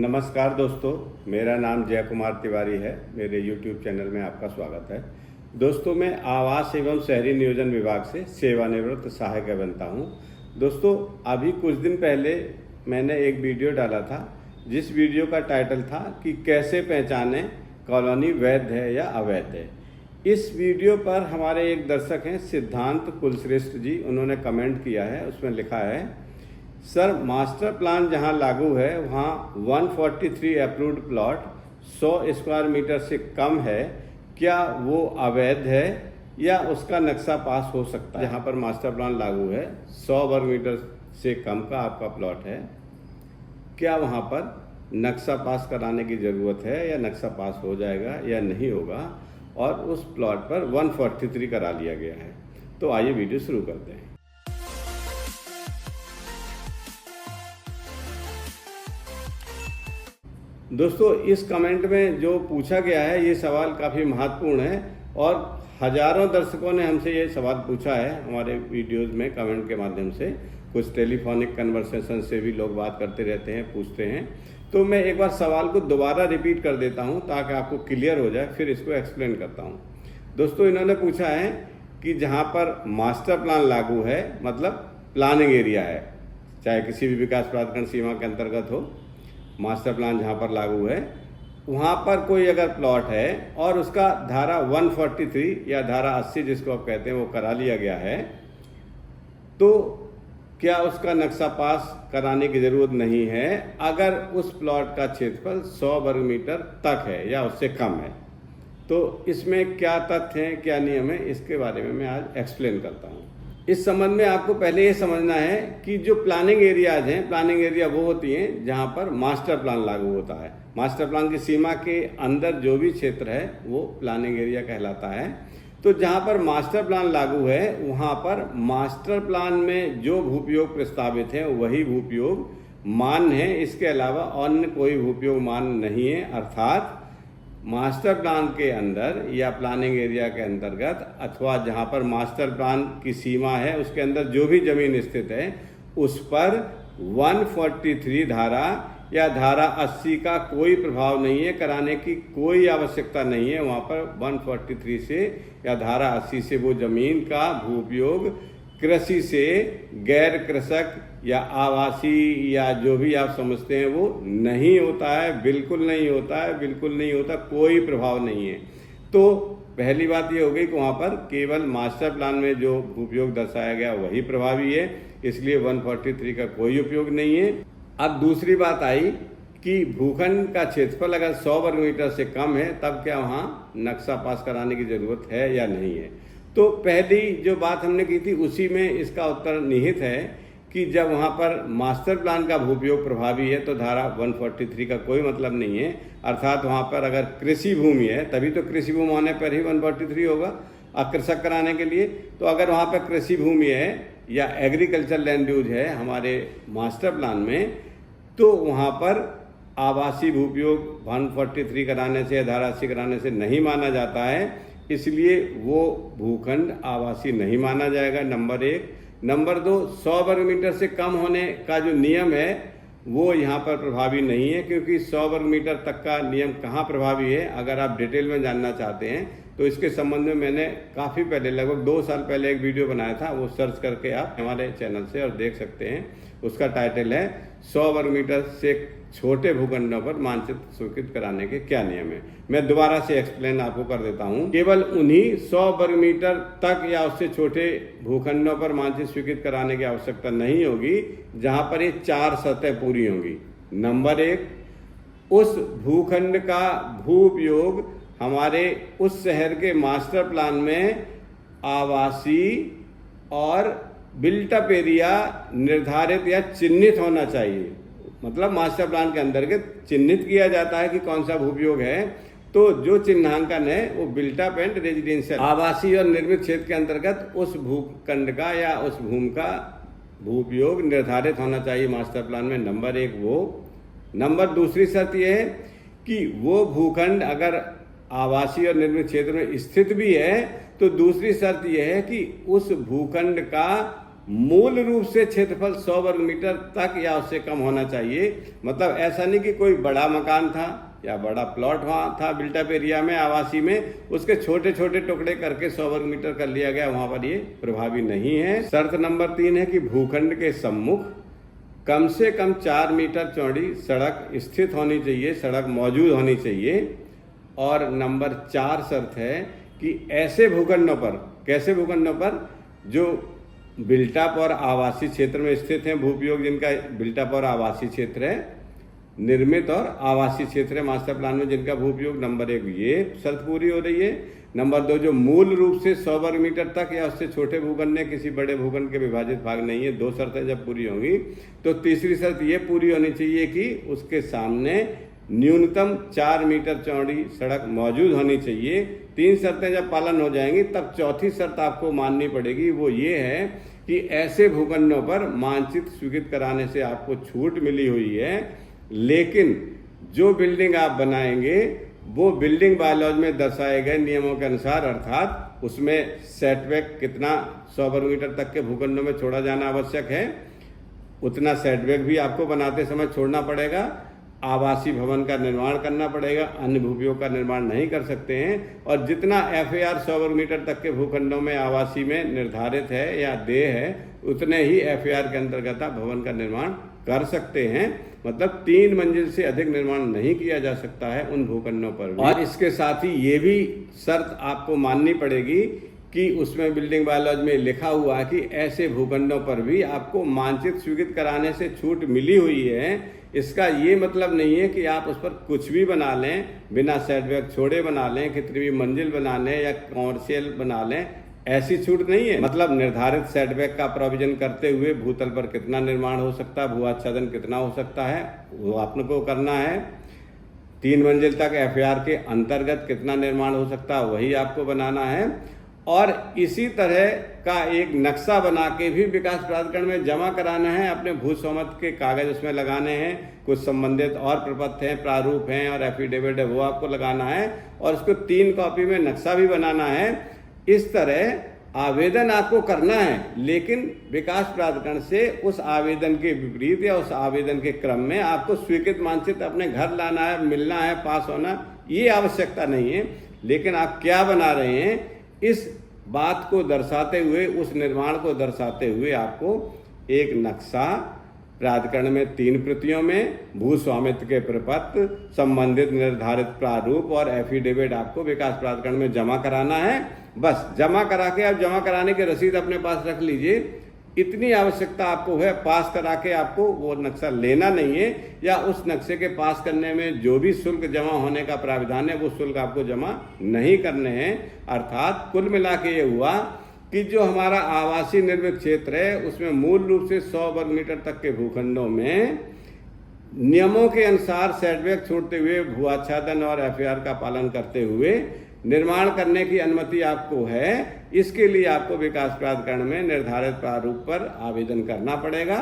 नमस्कार दोस्तों, मेरा नाम जय कुमार तिवारी है। मेरे YouTube चैनल में आपका स्वागत है। दोस्तों, मैं आवास एवं शहरी नियोजन विभाग से सेवानिवृत्त सहायक अभियंता हूँ। दोस्तों, अभी कुछ दिन पहले मैंने एक वीडियो डाला था, जिस वीडियो का टाइटल था कि कैसे पहचानें कॉलोनी वैध है या अवैध है। इस वीडियो पर हमारे एक दर्शक हैं सिद्धांत कुलश्रेष्ठ जी, उन्होंने कमेंट किया है। उसमें लिखा है, सर मास्टर प्लान जहां लागू है वहां 143 अप्रूव्ड प्लॉट 100 स्क्वायर मीटर से कम है, क्या वो अवैध है या उसका नक्शा पास हो सकता है? जहां पर मास्टर प्लान लागू है 100 वर्ग मीटर से कम का आपका प्लॉट है, क्या वहां पर नक्शा पास कराने की ज़रूरत है या नक्शा पास हो जाएगा या नहीं होगा? और उस प्लॉट पर 143 करा लिया गया है। तो आइए वीडियो शुरू करते हैं। दोस्तों, इस कमेंट में जो पूछा गया है ये सवाल काफ़ी महत्वपूर्ण है और हजारों दर्शकों ने हमसे ये सवाल पूछा है हमारे वीडियोस में कमेंट के माध्यम से। कुछ टेलीफोनिक कन्वर्सेशन से भी लोग बात करते रहते हैं, पूछते हैं। तो मैं एक बार सवाल को दोबारा रिपीट कर देता हूँ ताकि आपको क्लियर हो जाए, फिर इसको एक्सप्लेन करता हूँ। दोस्तों, इन्होंने पूछा है कि जहाँ पर मास्टर प्लान लागू है, मतलब प्लानिंग एरिया है, चाहे किसी भी विकास प्राधिकरण सीमा के अंतर्गत हो, मास्टर प्लान जहाँ पर लागू है वहाँ पर कोई अगर प्लॉट है और उसका धारा 143 या धारा 80 जिसको आप कहते हैं वो करा लिया गया है, तो क्या उसका नक्शा पास कराने की ज़रूरत नहीं है अगर उस प्लॉट का क्षेत्रफल 100 वर्ग मीटर तक है या उससे कम है? तो इसमें क्या तथ्य हैं, क्या नियम है, इसके बारे में मैं आज एक्सप्लेन करता हूँ। इस संबंध में आपको पहले ये समझना है कि जो प्लानिंग एरियाज हैं, प्लानिंग एरिया वो होती हैं जहाँ पर मास्टर प्लान लागू होता है। मास्टर प्लान की सीमा के अंदर जो भी क्षेत्र है वो प्लानिंग एरिया कहलाता है। तो जहाँ पर मास्टर प्लान लागू है वहाँ पर मास्टर प्लान में जो भूपयोग प्रस्तावित है वही भूपयोग मान्य है, इसके अलावा अन्य कोई भूपयोग मान्य नहीं है। अर्थात मास्टर प्लान के अंदर या प्लानिंग एरिया के अंतर्गत अथवा जहां पर मास्टर प्लान की सीमा है उसके अंदर जो भी जमीन स्थित है उस पर 143 धारा या धारा 80 का कोई प्रभाव नहीं है, कराने की कोई आवश्यकता नहीं है। वहां पर 143 से या धारा 80 से वो जमीन का भूपयोग कृषि से गैर कृषक या आवासीय या जो भी आप समझते हैं वो नहीं होता है, बिल्कुल नहीं होता है, बिल्कुल नहीं होता, कोई प्रभाव नहीं है। तो पहली बात ये हो गई कि वहाँ पर केवल मास्टर प्लान में जो उपयोग दर्शाया गया वही प्रभावी है, इसलिए 143 का कोई उपयोग नहीं है। अब दूसरी बात आई कि भूखंड का क्षेत्रफल अगर 100 वर्ग मीटर से कम है तब क्या वहाँ नक्शा पास कराने की जरूरत है या नहीं है? तो पहली जो बात हमने की थी उसी में इसका उत्तर निहित है कि जब वहाँ पर मास्टर प्लान का भूपयोग प्रभावी है तो धारा 143 का कोई मतलब नहीं है। अर्थात वहाँ पर अगर कृषि भूमि है तभी तो कृषि भूमि होने पर ही 143 होगा अकृषक कराने के लिए। तो अगर वहाँ पर कृषि भूमि है या एग्रीकल्चर लैंड यूज है हमारे मास्टर प्लान में, तो वहाँ पर आवासीय भूपयोग 143 कराने से या धारा 80 कराने से नहीं माना जाता है, इसलिए वो भूखंड आवासीय नहीं माना जाएगा, नंबर एक। नंबर दो, 100 वर्ग मीटर से कम होने का जो नियम है वो यहाँ पर प्रभावी नहीं है, क्योंकि 100 वर्ग मीटर तक का नियम कहाँ प्रभावी है अगर आप डिटेल में जानना चाहते हैं तो इसके संबंध में मैंने काफ़ी पहले लगभग 2 साल पहले एक वीडियो बनाया था, वो सर्च करके आप हमारे चैनल से और देख सकते हैं। उसका टाइटल है 100 वर्ग मीटर से छोटे भूखंडों पर मानचित्र स्वीकृत कराने के क्या नियम है। मैं दोबारा से एक्सप्लेन आपको कर देता हूँ। केवल उन्हीं 100 वर्ग मीटर तक या उससे छोटे भूखंडों पर मानचित्र स्वीकृत कराने की आवश्यकता नहीं होगी जहाँ पर ये 4 शर्तें पूरी होंगी। नंबर एक, उस भूखंड का भूपयोग हमारे उस शहर के मास्टर प्लान में आवासीय और बिल्टअप एरिया निर्धारित या चिन्हित होना चाहिए। मतलब मास्टर प्लान के अंतर्गत चिन्हित किया जाता है कि कौन सा भूपयोग है, तो जो चिन्हांकन है वो बिल्टअप एंड रेजिडेंशियल आवासीय और निर्मित क्षेत्र के अंतर्गत उस भूखंड का या उस भूमि का भूपयोग निर्धारित होना चाहिए मास्टर प्लान में। नंबर एक वो। नंबर दूसरी शर्त यह है कि वो भूखंड अगर आवासीय और निर्मित क्षेत्र में स्थित भी है तो दूसरी शर्त यह है कि उस भूखंड का मूल रूप से क्षेत्रफल 100 वर्ग मीटर तक या उससे कम होना चाहिए। मतलब ऐसा नहीं कि कोई बड़ा मकान था या बड़ा प्लॉट वहाँ था बिल्टअप एरिया में, आवासी में, उसके छोटे छोटे टुकड़े करके 100 वर्ग मीटर कर लिया गया, वहाँ पर ये प्रभावी नहीं है। शर्त नंबर 3 है कि भूखंड के सम्मुख कम से कम 4 मीटर चौड़ी सड़क स्थित होनी चाहिए, सड़क मौजूद होनी चाहिए। और नंबर 4 शर्त है कि ऐसे भूखंडों पर, कैसे भूखंडों पर, जो बिल्टअप और आवासीय क्षेत्र में स्थित हैं, भूपयोग जिनका बिल्टअप और आवासीय क्षेत्र है, निर्मित और आवासीय क्षेत्र है मास्टर प्लान में जिनका भूपयोग, नंबर 1 ये शर्त पूरी हो रही है। नंबर 2 जो मूल रूप से 100 वर्ग मीटर तक या उससे छोटे भूखंड ने किसी बड़े भूखंड के विभाजित भाग नहीं है। 2 शर्तें जब पूरी होंगी तो तीसरी शर्त ये पूरी होनी चाहिए कि उसके सामने न्यूनतम 4 मीटर चौड़ी सड़क मौजूद होनी चाहिए। 3 शर्तें जब पालन हो जाएंगी तब चौथी शर्त आपको माननी पड़ेगी, वो ये है कि ऐसे भूखंडों पर मानचित्र स्वीकृत कराने से आपको छूट मिली हुई है, लेकिन जो बिल्डिंग आप बनाएंगे वो बिल्डिंग बायलॉज में दर्शाए गए नियमों के अनुसार, अर्थात उसमें सेटबैक कितना 100 वर्ग मीटर तक के भूखंडों में छोड़ा जाना आवश्यक है, उतना सेटबैक भी आपको बनाते समय छोड़ना पड़ेगा। आवासीय भवन का निर्माण करना पड़ेगा, अन्य भूपयोग का निर्माण नहीं कर सकते हैं। और जितना FAR 100 वर्ग मीटर तक के भूखंडों में आवासीय में निर्धारित है या देय है, उतने ही FAR के अंतर्गत आप भवन का निर्माण कर सकते हैं। मतलब 3 मंजिल से अधिक निर्माण नहीं किया जा सकता है उन भूखंडों पर भी। और इसके साथ ही ये भी शर्त आपको माननी पड़ेगी कि उसमें बिल्डिंग बायलॉज में लिखा हुआ है कि ऐसे भूखंडों पर भी आपको मानचित्र स्वीकृत कराने से छूट मिली हुई है। इसका ये मतलब नहीं है कि आप उस पर कुछ भी बना लें, बिना सेटबैक छोड़े बना लें, कितनी भी मंजिल बना लें या कॉमर्शियल बना लें, ऐसी छूट नहीं है। मतलब निर्धारित सेटबैक का प्रोविजन करते हुए भूतल पर कितना निर्माण हो सकता है, भू आच्छादन कितना हो सकता है, वो आपको करना है। 3 मंजिल तक FAR के अंतर्गत कितना निर्माण हो सकता है, वही आपको बनाना है। और इसी तरह का एक नक्शा बना के भी विकास प्राधिकरण में जमा कराना है, अपने भू सहमत के कागज उसमें लगाने हैं, कुछ संबंधित और प्रपत्र हैं, प्रारूप हैं और एफिडेविट है, वो आपको लगाना है। और उसको 3 कॉपी में नक्शा भी बनाना है। इस तरह आवेदन आपको करना है, लेकिन विकास प्राधिकरण से उस आवेदन के विपरीत या उस आवेदन के क्रम में आपको स्वीकृत मानचित्र अपने घर लाना है, मिलना है, पास होना, ये आवश्यकता नहीं है। लेकिन आप क्या बना रहे हैं, इस बात को दर्शाते हुए, उस निर्माण को दर्शाते हुए आपको एक नक्शा प्राधिकरण में 3 प्रतियों में, भू स्वामित्व के प्रपत्र, संबंधित निर्धारित प्रारूप और एफिडेविट आपको विकास प्राधिकरण में जमा कराना है। बस जमा करा के, आप जमा कराने की रसीद अपने पास रख लीजिए, इतनी आवश्यकता आपको है। पास करा के आपको वो नक्शा लेना नहीं है, या उस नक्शे के पास करने में जो भी शुल्क जमा होने का प्राविधान है वो शुल्क आपको जमा नहीं करने हैं। अर्थात कुल मिला के ये हुआ कि जो हमारा आवासीय निर्मित क्षेत्र है उसमें मूल रूप से 100 वर्ग मीटर तक के भूखंडों में नियमों के अनुसार सेटबैक छोड़ते हुए, भू आच्छादन और FAR का पालन करते हुए निर्माण करने की अनुमति आपको है। इसके लिए आपको विकास प्राधिकरण में निर्धारित प्रारूप पर आवेदन करना पड़ेगा,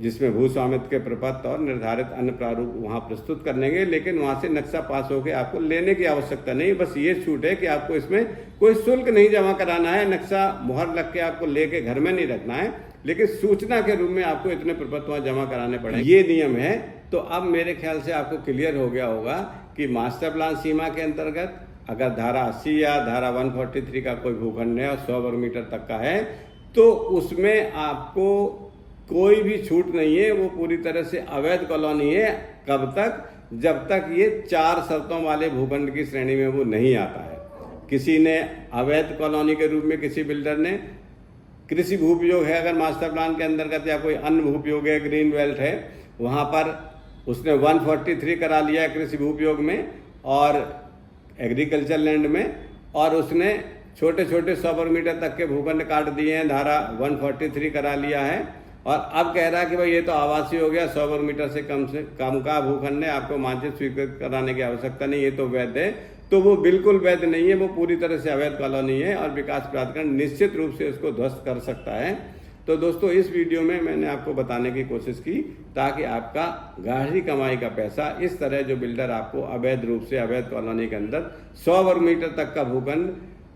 जिसमें भू स्वामित्व के प्रपत्र और निर्धारित अन्य प्रारूप वहां प्रस्तुत करेंगे। लेकिन वहां से नक्शा पास होकर आपको लेने की आवश्यकता नहीं। बस ये छूट है कि आपको इसमें कोई शुल्क नहीं जमा कराना है, नक्शा मुहर लग के आपको लेके घर में नहीं रखना है, लेकिन सूचना के रूप में आपको इतने प्रपत्र वहां जमा कराने पड़ेंगे। ये नियम है। तो अब मेरे ख्याल से आपको क्लियर हो गया होगा कि मास्टर प्लान सीमा के अंतर्गत अगर धारा 80 या धारा 143 का कोई भूखंड है और 100 वर्ग मीटर तक का है, तो उसमें आपको कोई भी छूट नहीं है, वो पूरी तरह से अवैध कॉलोनी है। कब तक? जब तक ये 4 शर्तों वाले भूखंड की श्रेणी में वो नहीं आता है। किसी ने अवैध कॉलोनी के रूप में, किसी बिल्डर ने कृषि भूपयोग है अगर मास्टर प्लान के अंतर्गत, या कोई अन्य भूपयोग है, ग्रीन बेल्ट है, वहाँ पर उसने 143 करा लिया है कृषि भूपयोग में और एग्रीकल्चर लैंड में, और उसने छोटे छोटे 100 वर्ग मीटर तक के भूखंड काट दिए हैं, धारा 143 करा लिया है, और अब कह रहा है कि भाई ये तो आवासीय हो गया, 100 वर्ग मीटर से कम का भूखंड है, आपको मानचित्र स्वीकृत कराने की आवश्यकता नहीं, ये तो वैध है। तो वो बिल्कुल वैध नहीं है, वो पूरी तरह से अवैध कॉलोनी है और विकास प्राधिकरण निश्चित रूप से उसको ध्वस्त कर सकता है। तो दोस्तों, इस वीडियो में मैंने आपको बताने की कोशिश की ताकि आपका गाढ़ी कमाई का पैसा, इस तरह जो बिल्डर आपको अवैध रूप से अवैध कॉलोनी के अंदर 100 वर्ग मीटर तक का भूखंड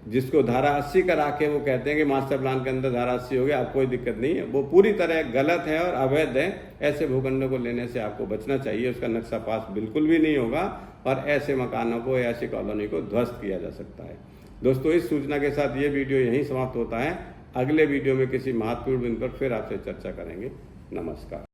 जिसको धारा 80 करा के वो कहते हैं कि मास्टर प्लान के अंदर धारा 80 हो गया, अब कोई दिक्कत नहीं है, वो पूरी तरह गलत है और अवैध है। ऐसे भूखंडों को लेने से आपको बचना चाहिए, उसका नक्शा पास बिल्कुल भी नहीं होगा और ऐसे मकानों को, ऐसी कॉलोनी को ध्वस्त किया जा सकता है। दोस्तों, इस सूचना के साथ ये वीडियो यहीं समाप्त होता है। अगले वीडियो में किसी महत्वपूर्ण बिंदु पर फिर आपसे चर्चा करेंगे। नमस्कार।